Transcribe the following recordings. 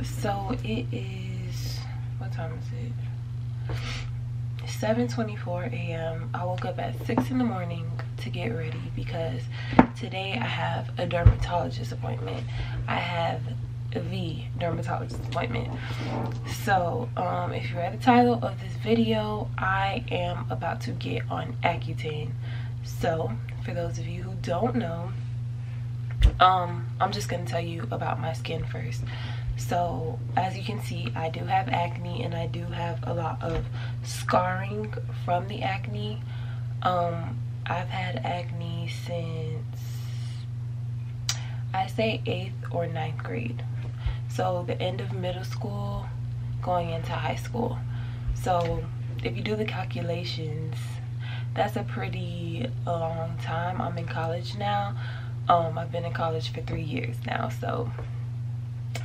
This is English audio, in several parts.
So it is, what time is it? 7:24 a.m. I woke up at 6 in the morning to get ready because today I have a dermatologist appointment. I have the dermatologist appointment. So if you read the title of this video, I am about to get on Accutane. So for those of you who don't know, I'm just going to tell you about my skin first. So as you can see, I do have acne and I do have a lot of scarring from the acne. I've had acne since I say 8th or 9th grade, so the end of middle school going into high school. So if you do the calculations, that's a pretty long time. I'm in college now. I've been in college for 3 years now, so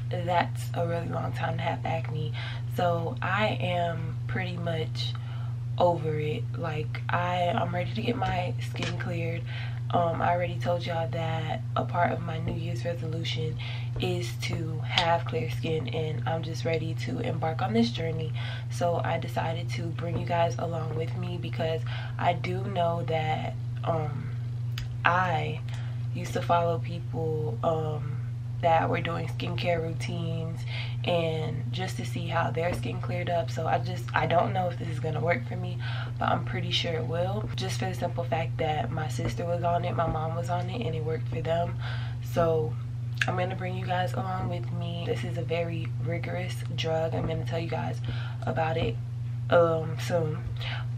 that's a really long time to have acne. So I am pretty much over it. Like I'm ready to get my skin cleared. I already told y'all that a part of my New Year's resolution is to have clear skin, and I'm just ready to embark on this journey. So I decided to bring you guys along with me because I do know that I used to follow people that were doing skincare routines and just to see how their skin cleared up. So I don't know if this is gonna work for me, but I'm pretty sure it will, just for the simple fact that my sister was on it, my mom was on it, and it worked for them. So I'm gonna bring you guys along with me. This is a very rigorous drug. I'm gonna tell you guys about it soon,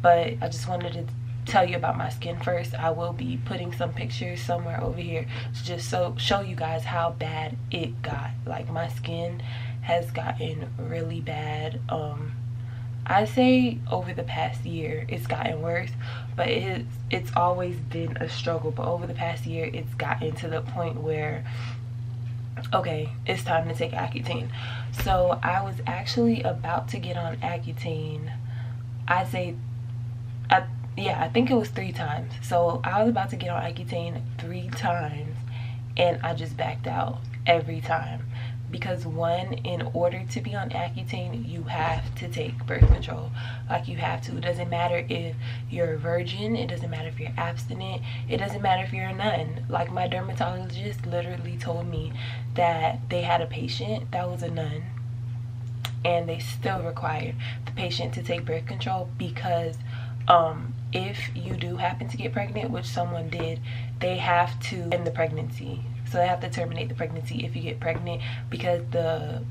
but I just wanted to tell you about my skin first. I will be putting some pictures somewhere over here to just show you guys how bad it got. Like, my skin has gotten really bad. I say over the past year it's gotten worse, but it's always been a struggle. But over the past year it's gotten to the point where, okay, it's time to take Accutane. So I was actually about to get on Accutane. I think it was 3 times. So I was about to get on Accutane 3 times and I just backed out every time. Because one, in order to be on Accutane, you have to take birth control. Like, you have to. It doesn't matter if you're a virgin. It doesn't matter if you're abstinent. It doesn't matter if you're a nun. Like, my dermatologist literally told me that they had a patient that was a nun and they still required the patient to take birth control because if you do happen to get pregnant, which someone did, they have to end the pregnancy. So they have to terminate the pregnancy if you get pregnant, because the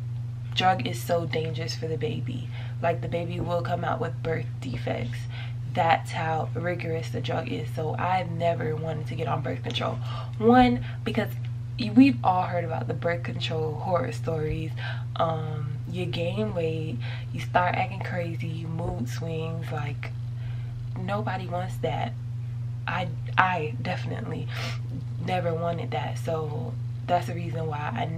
drug is so dangerous for the baby. Like, the baby will come out with birth defects. That's how rigorous the drug is. So I've never wanted to get on birth control. One, because we've all heard about the birth control horror stories. You gain weight, you start acting crazy, mood swings. Like, nobody wants that. I definitely never wanted that. So that's the reason why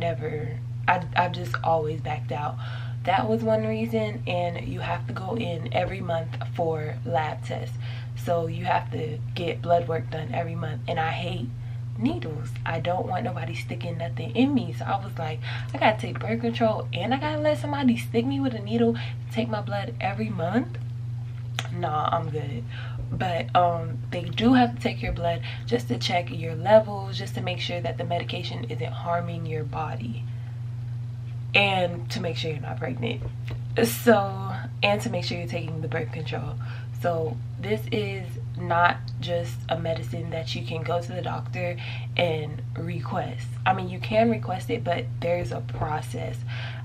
I've just always backed out. That was one reason. And you have to go in every month for lab tests. So you have to get blood work done every month, and I hate needles. I don't want nobody sticking nothing in me. So I was like, I gotta take birth control and I gotta let somebody stick me with a needle, take my blood every month? Nah, I'm good. But they do have to take your blood just to check your levels, just to make sure that the medication isn't harming your body, and to make sure you're not pregnant. So, and to make sure you're taking the birth control. So this is not just a medicine that you can go to the doctor and request. I mean, you can request it, but there's a process.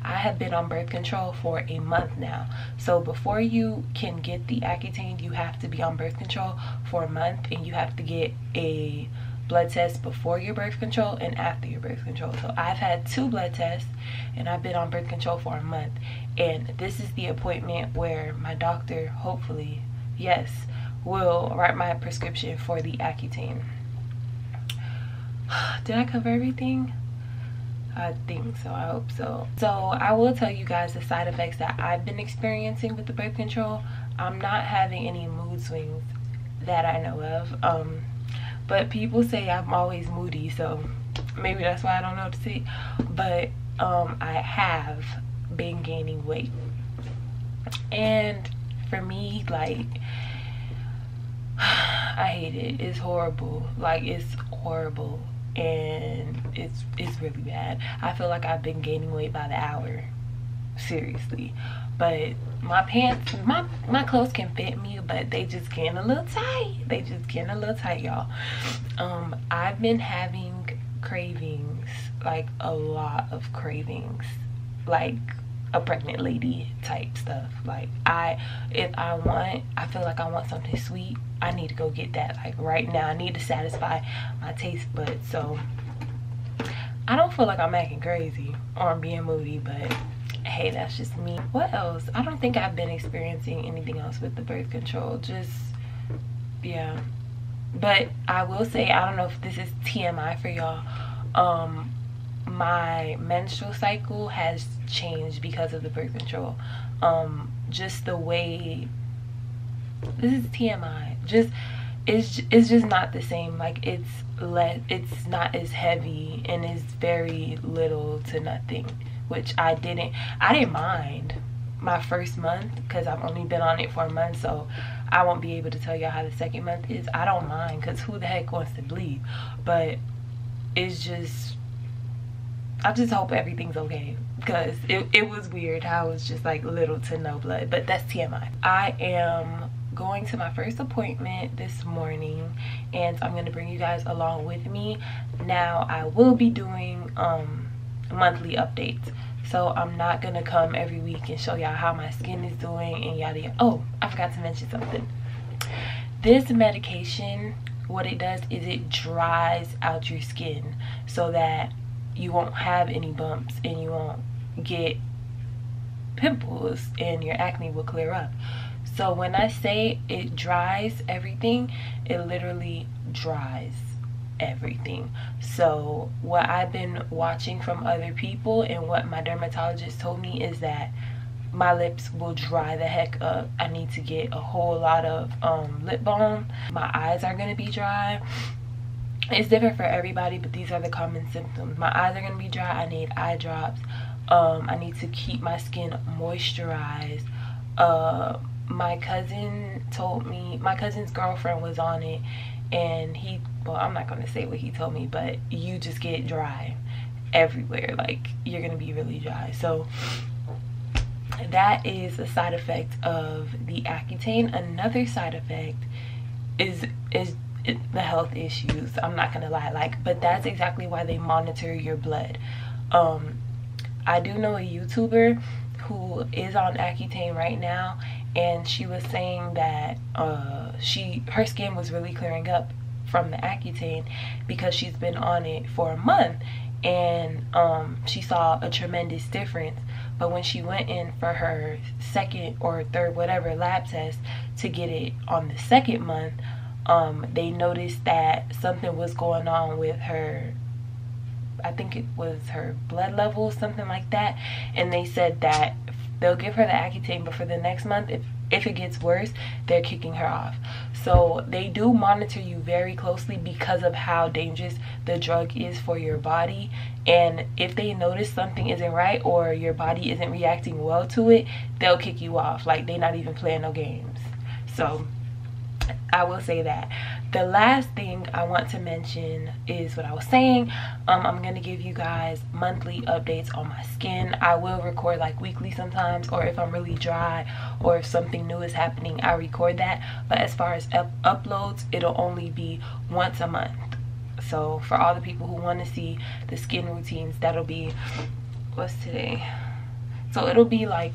I have been on birth control for a month now. So before you can get the Accutane, you have to be on birth control for a month, and you have to get a blood test before your birth control and after your birth control. So I've had 2 blood tests and I've been on birth control for a month, and this is the appointment where my doctor, hopefully, yes, will write my prescription for the Accutane. Did I cover everything? I think so. I hope so. So I will tell you guys the side effects that I've been experiencing with the birth control. I'm not having any mood swings that I know of. But people say I'm always moody, so maybe that's why I don't notice it. But I have been gaining weight. And for me, like, I hate it. It's horrible. Like, it's horrible, and it's really bad. I feel like I've been gaining weight by the hour, seriously. But my pants, my clothes can fit me, but they just getting a little tight. They just getting a little tight, y'all. I've been having cravings, like a lot of cravings, like a pregnant lady type stuff. Like, if I feel like I want something sweet, I need to go get that, like, right now. I need to satisfy my taste buds. So I don't feel like I'm acting crazy or I'm being moody, but hey, that's just me. What else? I don't think I've been experiencing anything else with the birth control. Just, yeah. But I will say, I don't know if this is TMI for y'all, my menstrual cycle has changed because of the birth control. Just the way, this is TMI, just it's just not the same. Like, it's not as heavy, and it's very little to nothing, which I didn't mind my first month, because I've only been on it for a month, so I won't be able to tell y'all how the second month is. I don't mind, because who the heck wants to bleed? But it's just, I just hope everything's okay, because it was weird how it was just like little to no blood. But that's TMI. I am going to my first appointment this morning, and I'm going to bring you guys along with me. Now, I will be doing monthly updates, so I'm not gonna come every week and show y'all how my skin is doing and yada yada. Oh, I forgot to mention something. This medication, what it does is it dries out your skin so that you won't have any bumps and you won't get pimples, and your acne will clear up. So when I say it dries everything, it literally dries everything. So what I've been watching from other people and what my dermatologist told me is that my lips will dry the heck up. I need to get a whole lot of lip balm. My eyes are going to be dry. It's different for everybody, but these are the common symptoms. My eyes are going to be dry. I need eye drops. I need to keep my skin moisturized. My cousin told me, my cousin's girlfriend was on it, and well, I'm not going to say what he told me, but you just get dry everywhere. Like, you're going to be really dry. So that is a side effect of the Accutane. Another side effect is the health issues. I'm not going to lie, like, but that's exactly why they monitor your blood. I do know a YouTuber who is on Accutane right now, and she was saying that her skin was really clearing up from the Accutane because she's been on it for a month, and she saw a tremendous difference. But when she went in for her second or third, whatever, lab test to get it on the second month, they noticed that something was going on with her, I think it was her blood level, something like that. And they said that they'll give her the Accutane, but for the next month, if it gets worse, they're kicking her off. So they do monitor you very closely because of how dangerous the drug is for your body. And if they notice something isn't right or your body isn't reacting well to it, they'll kick you off. Like, they're not even playing no games. So I will say that. The last thing I want to mention is what I was saying. I'm going to give you guys monthly updates on my skin. I will record like weekly sometimes, or if I'm really dry or if something new is happening, I record that. But as far as uploads, it'll only be once a month. So for all the people who want to see the skin routines, that'll be, what's today? So it'll be like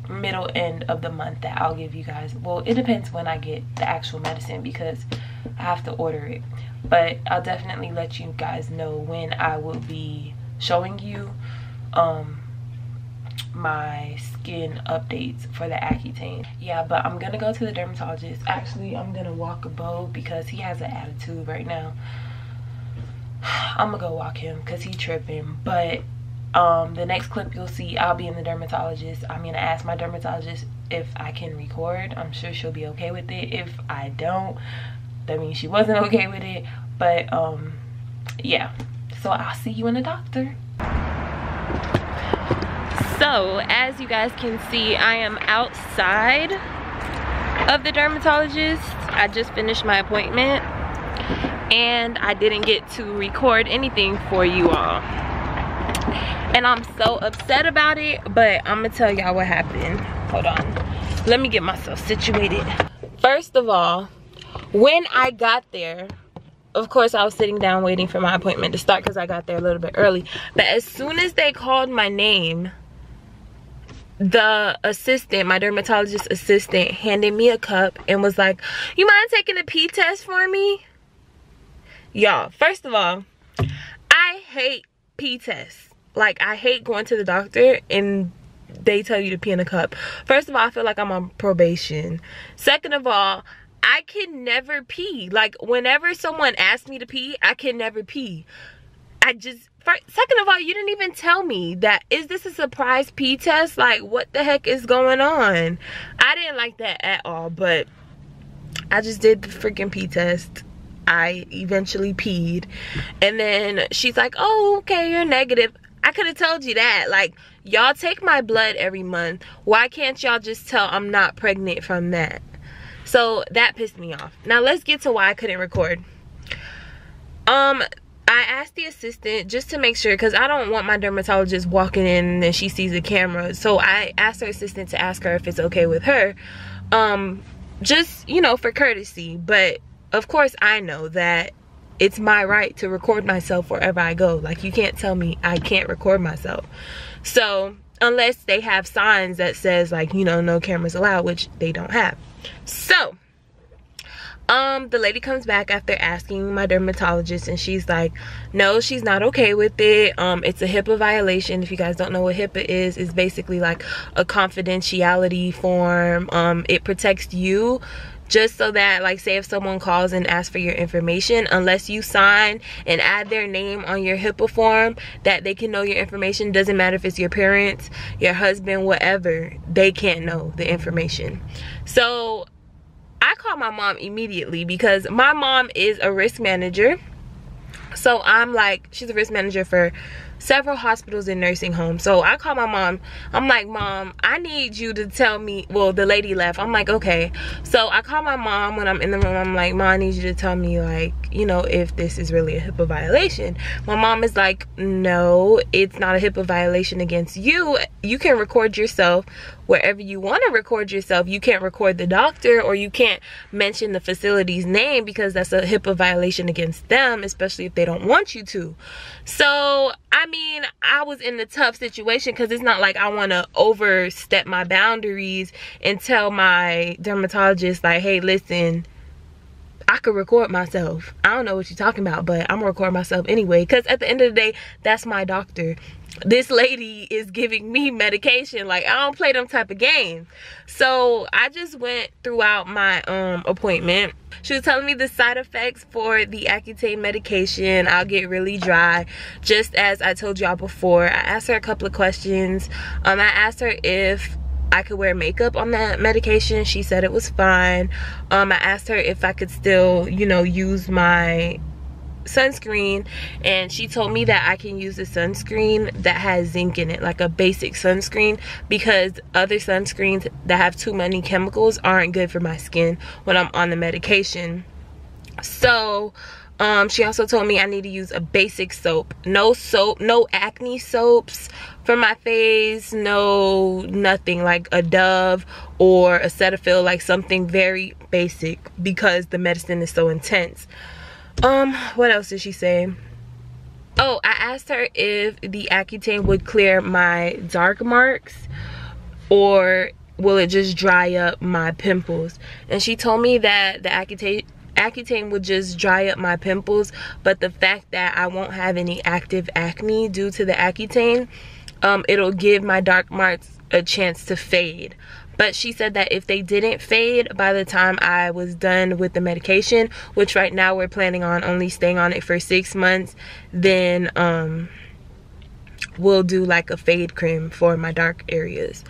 middle end of the month that I'll give you guys. Well, it depends when I get the actual medicine because I have to order it, but I'll definitely let you guys know when I will be showing you my skin updates for the Accutane. Yeah, but I'm gonna go to the dermatologist. Actually, I'm gonna walk Bo because he has an attitude right now. I'm gonna go walk him because he's tripping. But the next clip you'll see, I'll be in the dermatologist. I'm gonna ask my dermatologist if I can record. I'm sure she'll be okay with it. If I don't, that means she wasn't okay with it. But yeah, so I'll see you in the doctor. So as you guys can see, I am outside of the dermatologist. I just finished my appointment and I didn't get to record anything for you all, and I'm so upset about it, but I'm gonna tell y'all what happened. Hold on, let me get myself situated. First of all, when I got there, of course I was sitting down waiting for my appointment to start because I got there a little bit early, but as soon as they called my name, the assistant, my dermatologist assistant, handed me a cup and was like, "You mind taking a pee test for me?" Y'all, first of all, I hate pee tests. Like, I hate going to the doctor and they tell you to pee in a cup. First of all, I feel like I'm on probation. Second of all, I can never pee. Like, whenever someone asks me to pee, I can never pee. Second of all, you didn't even tell me that. Is this a surprise pee test? Like, what the heck is going on? I didn't like that at all, but I just did the freaking pee test. I eventually peed, and then she's like, "Oh, okay, you're negative." I could have told you that. Like, y'all take my blood every month. Why can't y'all just tell I'm not pregnant from that? So that pissed me off. Now let's get to why I couldn't record. I asked the assistant just to make sure, because I don't want my dermatologist walking in and then she sees the camera. So I asked her assistant to ask her if it's okay with her, just, you know, for courtesy. But of course I know that it's my right to record myself wherever I go. Like, you can't tell me I can't record myself. So unless they have signs that says, like, you know, no cameras allowed, which they don't have. So the lady comes back after asking my dermatologist, and she's like, no, she's not okay with it. It's a HIPAA violation. If you guys don't know what HIPAA is, it's basically like a confidentiality form. It protects you, just so that, like, say if someone calls and asks for your information, unless you sign and add their name on your HIPAA form, that they can know your information. Doesn't matter if it's your parents, your husband, whatever, they can't know the information. So I called my mom immediately, because my mom is a risk manager. So I'm like, she's a risk manager for several hospitals and nursing homes. So I called my mom. I'm like, "Mom, I need you to tell me." Well, the lady left. I'm like, okay. So I call my mom when I'm in the room. I'm like, "Mom, I need you to tell me, like, you know, if this is really a HIPAA violation." My mom is like, "No, it's not a HIPAA violation against you. You can record yourself wherever you want to record yourself. You can't record the doctor, or you can't mention the facility's name, because that's a HIPAA violation against them, especially if they don't want you to." So I mean, I was in a tough situation, because it's not like I want to overstep my boundaries and tell my dermatologist, like, "Hey, listen, I could record myself. I don't know what you're talking about, but I'm gonna record myself anyway." Because at the end of the day, that's my doctor. This lady is giving me medication. Like, I don't play them type of games. So I just went throughout my appointment. She was telling me the side effects for the Accutane medication. I'll get really dry, just as I told y'all before. I asked her a couple of questions. I asked her if I could wear makeup on that medication. She said it was fine. I asked her if I could still, you know, use my sunscreen, and she told me that I can use a sunscreen that has zinc in it, like a basic sunscreen, because other sunscreens that have too many chemicals aren't good for my skin when I'm on the medication. So she also told me I need to use a basic soap. No acne soaps for my face, no nothing, like a Dove or a Cetaphil, like something very basic, because the medicine is so intense. What else did she say? Oh, I asked her if the Accutane would clear my dark marks, or will it just dry up my pimples. And she told me that the Accutane would just dry up my pimples, but the fact that I won't have any active acne due to the Accutane, it'll give my dark marks a chance to fade. But she said that if they didn't fade by the time I was done with the medication, which right now we're planning on only staying on it for 6 months, then we'll do like a fade cream for my dark areas.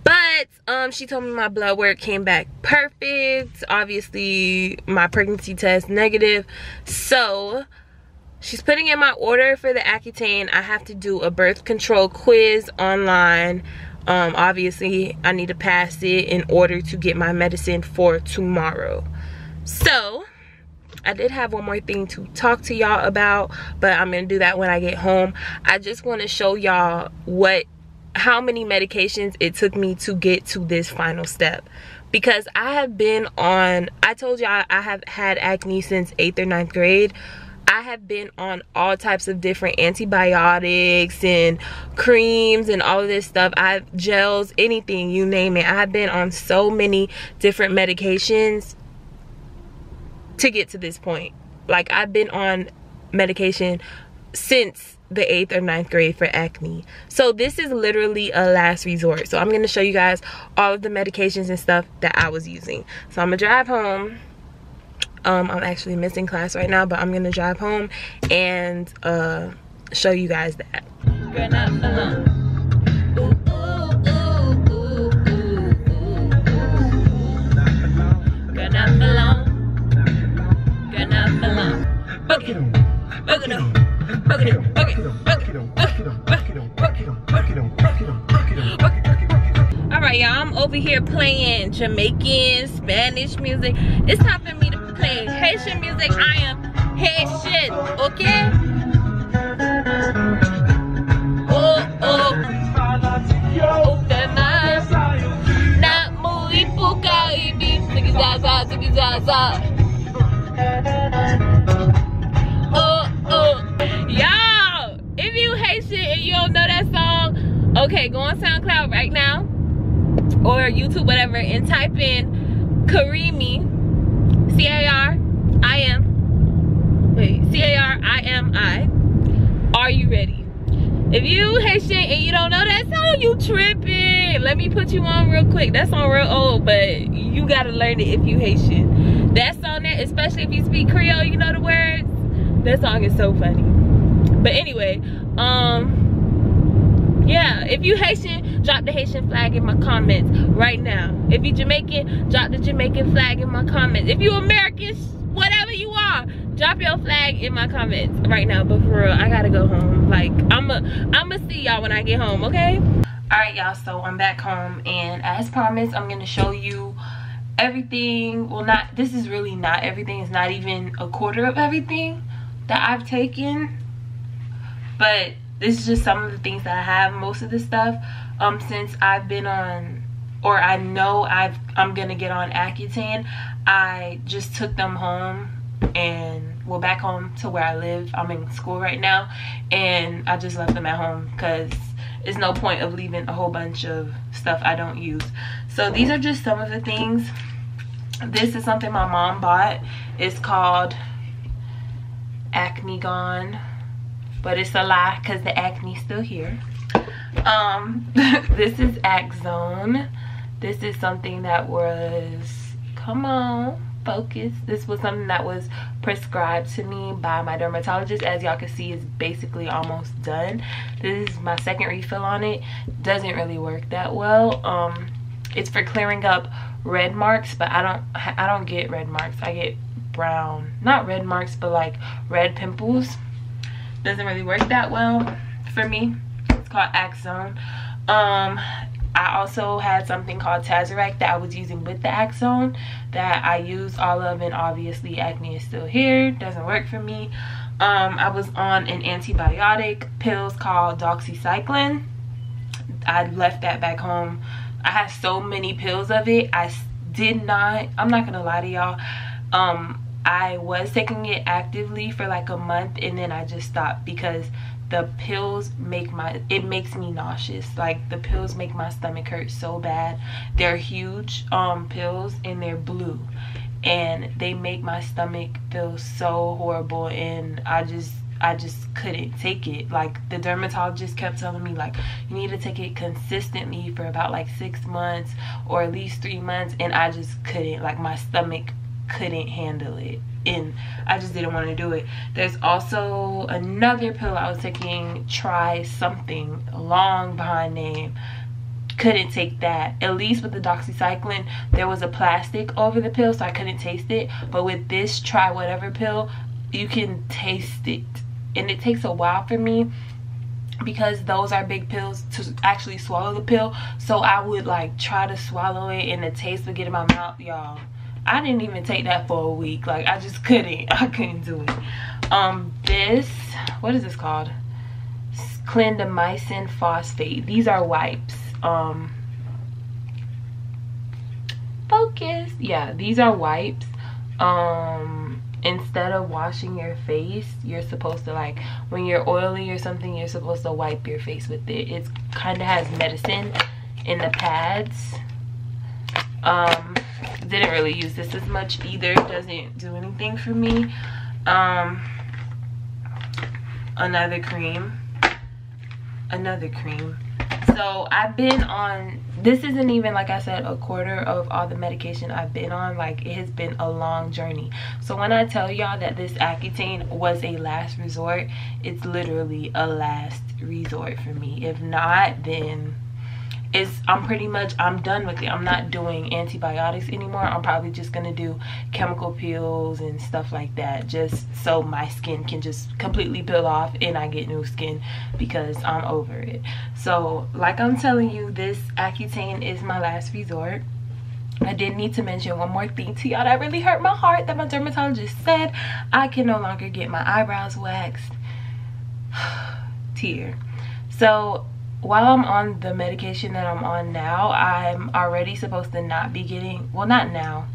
But she told me my blood work came back perfect. Obviously my pregnancy test negative. So she's putting in my order for the Accutane. I have to do a birth control quiz online. Obviously I need to pass it in order to get my medicine for tomorrow. So I did have one more thing to talk to y'all about, but I'm gonna do that when I get home. I just want to show y'all how many medications it took me to get to this final step, because I have been on, I told y'all I have had acne since 8th or 9th grade. I have been on all types of different antibiotics and creams and all of this stuff. Gels, anything, you name it. I have been on so many different medications to get to this point. Like, I've been on medication since the 8th or 9th grade for acne. So this is literally a last resort. So I'm going to show you guys all of the medications and stuff that I was using. So I'm going to drive home. I'm actually missing class right now, but I'm gonna drive home and show you guys that. Girl, not alone. Ooh, ooh, ooh, ooh, ooh. Girl, not alone. Girl, not alone. Bucket him. Bucket him. Bucket him. Bucket him. Bucket him. Bucket him. Bucket him. Bucket him. Bucket him. Bucket him. Bucket him. All right, y'all. I'm over here playing Jamaican, Spanish music. It's time for me to play Haitian music. I am Haitian, okay? Oh, oh. Oh, the night. Not muy puka ibi. Sigi zaza, sigi zaza. Oh, oh. Y'all, if you Haitian and you don't know that song, okay, go on SoundCloud right now or YouTube, whatever, and type in Karimi. C-A-R-I-M-I. Are you ready? If you Haitian and you don't know that song, you tripping. Let me put you on real quick. That song real old, but you gotta learn it if you Haitian. That song, that, especially if you speak Creole, you know the words. That song is so funny. But anyway, yeah, if you Haitian, drop the Haitian flag in my comments right now. If you Jamaican, drop the Jamaican flag in my comments. If you American, whatever you are, drop your flag in my comments right now. But for real, I gotta go home. Like, I'ma see y'all when I get home, okay? All right, y'all, so I'm back home, and as promised, I'm gonna show you everything. Well, not, this is really not everything. It's not even a quarter of everything that I've taken, but this is just some of the things that I have. Most of the stuff, since I've been on, or I know I'm gonna get on Accutane, I just took them home and, well, back home to where I live. I'm in school right now, and I just left them at home because there's no point of leaving a whole bunch of stuff I don't use. So these are just some of the things. This is something my mom bought. It's called Acne Gone, but it's a lie because the acne's still here. This is Accutane. This is something that was, come on, focus. This was something that was prescribed to me by my dermatologist. As y'all can see, it's basically almost done. This is my second refill on it. Doesn't really work that well. It's for clearing up red marks, but I don't get red marks. I get brown, not red marks, but like red pimples. Doesn't really work that well for me. It's called Accutane. I also had something called Tazerac that I was using with the Accutane that I used all of, and obviously acne is still here. Doesn't work for me. I was on an antibiotic pills called doxycycline. I left that back home. I had so many pills of it. I'm not gonna lie to y'all. I was taking it actively for like a month, and then I just stopped because the pills it makes me nauseous. Like, the pills make my stomach hurt so bad. They're huge pills, and they're blue, and they make my stomach feel so horrible, and I just couldn't take it. Like, the dermatologist kept telling me, like, you need to take it consistently for about like 6 months or at least 3 months, and I just couldn't. Like, my stomach couldn't handle it, and I just didn't want to do it. There's also another pill I was taking, try something, long behind name. Couldn't take that. At least with the doxycycline, there was a plastic over the pill, so I couldn't taste it. But with this try whatever pill, you can taste it. and it takes a while for me because those are big pills to actually swallow the pill. So I would like try to swallow it and the taste would get in my mouth. Y'all, I didn't even take that for a week. Like, I just couldn't. I couldn't do it. This, what is this called? Clindamycin phosphate. These are wipes. Focus. Yeah, these are wipes. Instead of washing your face, you're supposed to, like, when you're oily or something, you're supposed to wipe your face with it. It kind of has medicine in the pads. Didn't really use this as much either. It doesn't do anything for me. Another cream. So I've been on, this isn't even, like I said, a quarter of all the medication I've been on. Like, it has been a long journey. So when I tell y'all that this Accutane was a last resort, it's literally a last resort for me. If not, then I'm done with it. I'm not doing antibiotics anymore. I'm probably just gonna do chemical peels and stuff like that, just so my skin can just completely peel off and I get new skin, because I'm over it. So like I'm telling you, this Accutane is my last resort. I did need to mention one more thing to y'all that really hurt my heart, that my dermatologist said I can no longer get my eyebrows waxed. Tear. So while I'm on the medication that I'm on now, I'm already supposed to not be getting, well, not now,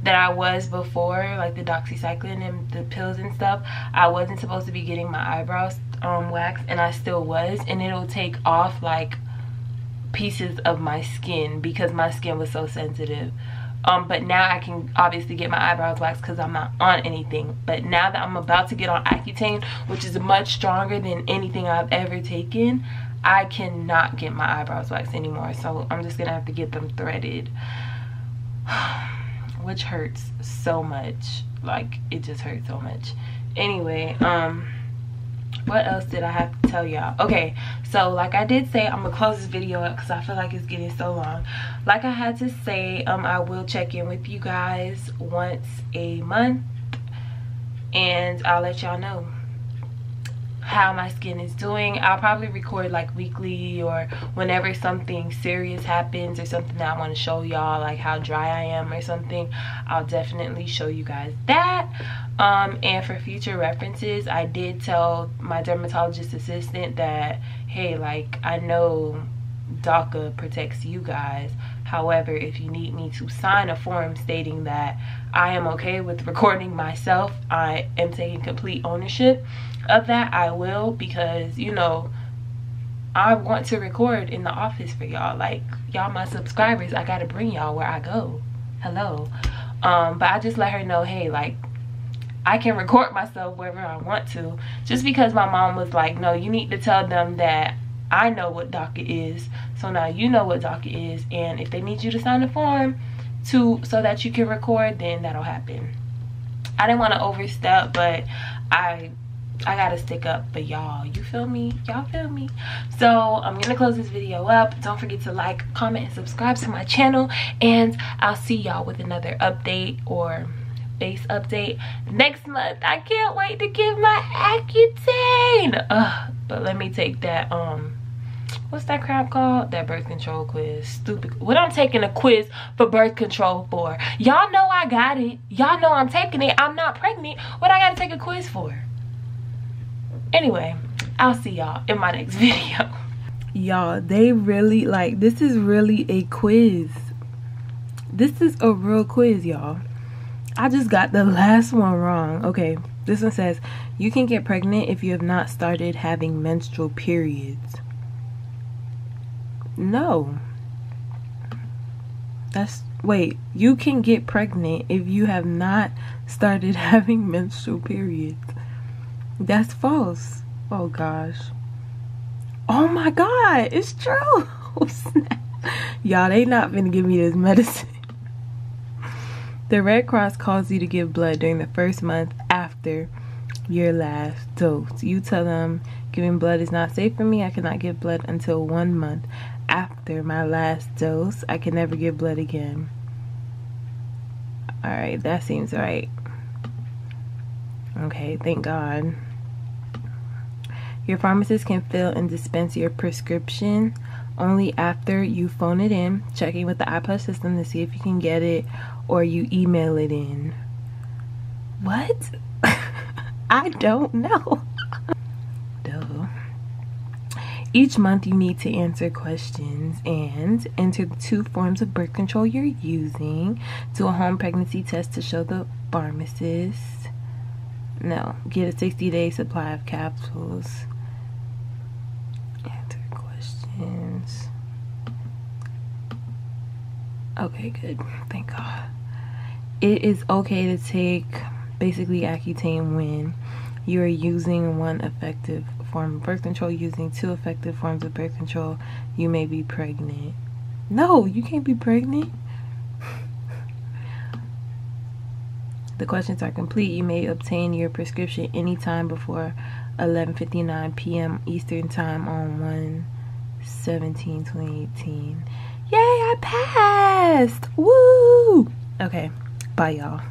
that I was before, like the doxycycline and the pills and stuff. I wasn't supposed to be getting my eyebrows waxed, and I still was, and it'll take off like pieces of my skin because my skin was so sensitive. But now I can obviously get my eyebrows waxed because I'm not on anything. But now that I'm about to get on Accutane, which is much stronger than anything I've ever taken, I cannot get my eyebrows waxed anymore. So I'm just gonna have to get them threaded, which hurts so much. Like, it just hurts so much. Anyway, what else did I have to tell y'all? Okay, so like I did say, I'm gonna close this video up because I feel like it's getting so long. Like I had to say, I will check in with you guys once a month, and I'll let y'all know how my skin is doing. I'll probably record like weekly, or whenever something serious happens or something that I want to show y'all, like how dry I am or something, I'll definitely show you guys that. And for future references, I did tell my dermatologist assistant that, hey, like, I know DACA protects you guys. However, if you need me to sign a form stating that I am okay with recording myself, I am taking complete ownership of that, I will, because, you know, I want to record in the office for y'all. Like, y'all my subscribers, I gotta bring y'all where I go. Hello. But I just let her know, hey, like, I can record myself wherever I want to, just because my mom was like, no, you need to tell them that I know what DACA is, so now you know what DACA is, and if they need you to sign a form so that you can record, then that'll happen. I didn't want to overstep, but I gotta stick up for y'all. You feel me? Y'all feel me? So I'm gonna close this video up. Don't forget to like, comment, and subscribe to my channel, and I'll see y'all with another update or face update next month. I can't wait to get my Accutane. But let me take that what's that crap called? That birth control quiz. Stupid. What I'm taking a quiz for birth control for? Y'all know I got it. Y'all know I'm taking it. I'm not pregnant. What I gotta take a quiz for? Anyway, I'll see y'all in my next video. Y'all, they really, like, this is really a quiz. This is a real quiz, y'all. I just got the last one wrong. Okay, this one says, you can get pregnant if you have not started having menstrual periods. No. Wait, you can get pregnant if you have not started having menstrual periods. That's false. Oh gosh. Oh my god, it's true. Y'all, they not gonna give me this medicine. The Red Cross calls you to give blood during the first month after your last dose. You tell them, giving blood is not safe for me. I cannot give blood until 1 month after my last dose. I can never give blood again. Alright, that seems right. Okay, thank God. Your pharmacist can fill and dispense your prescription only after you phone it in, checking with the iPlus system to see if you can get it, or you email it in. What? I don't know. Duh. Each month you need to answer questions and enter the 2 forms of birth control you're using, do a home pregnancy test to show the pharmacist. No, get a 60-day supply of capsules. Answer questions. Okay, good. Thank God. It is okay to take basically Accutane when you are using 1 effective form of birth control. Using 2 effective forms of birth control, you may be pregnant. No, you can't be pregnant. The questions are complete. You may obtain your prescription anytime before 11:59 p.m. Eastern Time on 1/17/2018. Yay, I passed! Woo! Okay, bye y'all.